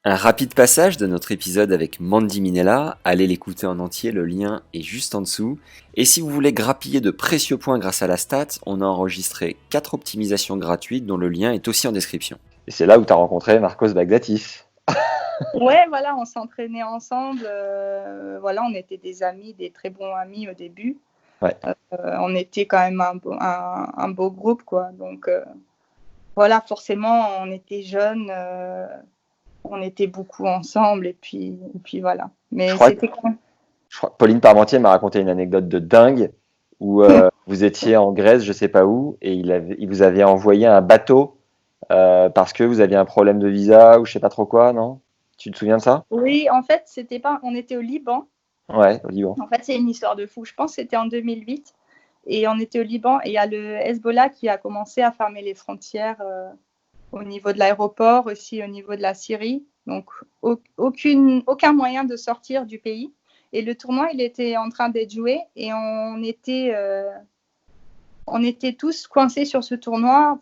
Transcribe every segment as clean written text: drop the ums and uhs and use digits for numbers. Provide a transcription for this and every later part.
Un rapide passage de notre épisode avec Mandy Minella, allez l'écouter en entier, le lien est juste en dessous. Et si vous voulez grappiller de précieux points grâce à la stat, on a enregistré 4 optimisations gratuites dont le lien est aussi en description. Et c'est là où tu as rencontré Marcos Bagdatis. Ouais, voilà, on s'entraînait ensemble. Voilà, on était des amis, des très bons amis au début. Ouais. On était quand même un beau groupe, quoi. Donc, voilà, forcément, on était jeunes, on était beaucoup ensemble, et puis voilà. Mais c'était quand même... Pauline Parmentier m'a raconté une anecdote de dingue où vous étiez en Grèce, je sais pas où, et il vous avait envoyé un bateau parce que vous aviez un problème de visa ou je sais pas trop quoi, non? Tu te souviens de ça? Oui, en fait, on était au Liban. Ouais, au Liban. En fait, c'est une histoire de fou. Je pense que c'était en 2008. Et on était au Liban et il y a le Hezbollah qui a commencé à fermer les frontières au niveau de l'aéroport, aussi au niveau de la Syrie. Donc, aucun moyen de sortir du pays. Et le tournoi, il était en train d'être joué et on était tous coincés sur ce tournoi,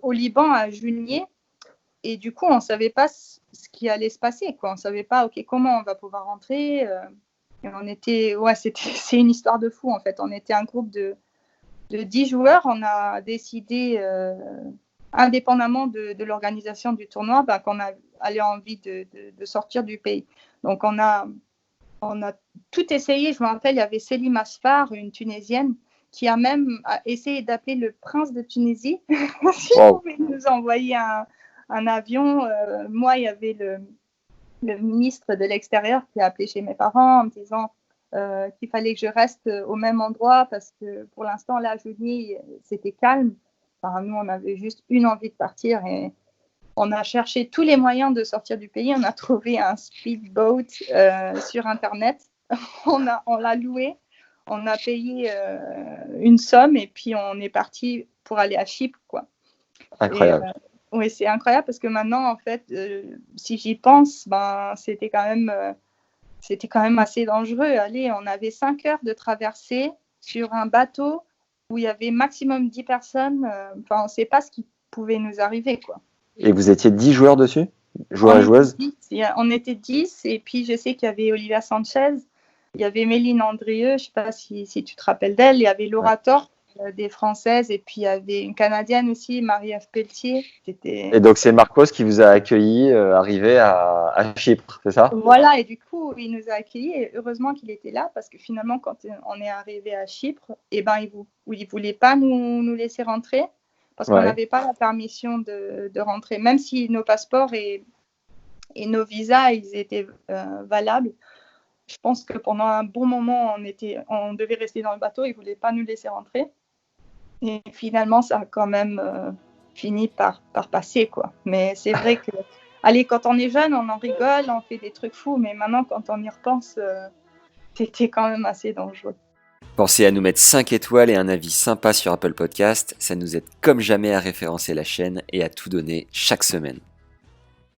au Liban à Juillet. Et du coup, on ne savait pas ce qui allait se passer, quoi. On ne savait pas, OK, comment on va pouvoir rentrer. C'est une histoire de fou, en fait. On était un groupe de 10 joueurs. On a décidé, indépendamment de l'organisation du tournoi, qu'on avait envie de sortir du pays. Donc, on a tout essayé. Je me rappelle, il y avait Selim Asfar, une Tunisienne, qui a même essayé d'appeler le prince de Tunisie s'il pouvait nous envoyer un avion. Moi, il y avait le ministre de l'Extérieur qui a appelé chez mes parents en me disant qu'il fallait que je reste au même endroit parce que pour l'instant, là, jeudi, c'était calme. Enfin, nous, on avait juste une envie de partir et on a cherché tous les moyens de sortir du pays. On a trouvé un speedboat sur Internet. On l'a loué. On a payé une somme et puis on est parti pour aller à Chypre, quoi. Incroyable. Oui, c'est incroyable parce que maintenant, en fait, si j'y pense, c'était quand même assez dangereux. Allez, on avait 5 heures de traversée sur un bateau où il y avait maximum 10 personnes. On ne sait pas ce qui pouvait nous arriver, quoi. Et vous étiez 10 joueurs dessus? Joueurs et joueuses? On était 10, et puis je sais qu'il y avait Olivia Sanchez, il y avait Méline Andrieux, je ne sais pas si tu te rappelles d'elle, il y avait Laura Thorpe, des Françaises, et puis il y avait une Canadienne aussi, Marie-Ève Pelletier. Et donc c'est Marcos qui vous a accueilli, arrivé à Chypre, c'est ça? Voilà, et du coup, il nous a accueillis, et heureusement qu'il était là, parce que finalement, quand on est arrivé à Chypre, il ne voulait pas nous laisser rentrer, parce qu'on n'avait pas la permission de rentrer, même si nos passeports et nos visas, ils étaient valables. Je pense que pendant un bon moment, on devait rester dans le bateau, ils ne voulaient pas nous laisser rentrer. Et finalement, ça a quand même fini par passer, quoi. Mais c'est vrai que, allez, quand on est jeune, on en rigole, on fait des trucs fous, mais maintenant, quand on y repense, c'était quand même assez dangereux. Pensez à nous mettre 5 étoiles et un avis sympa sur Apple Podcast, ça nous aide comme jamais à référencer la chaîne et à tout donner chaque semaine.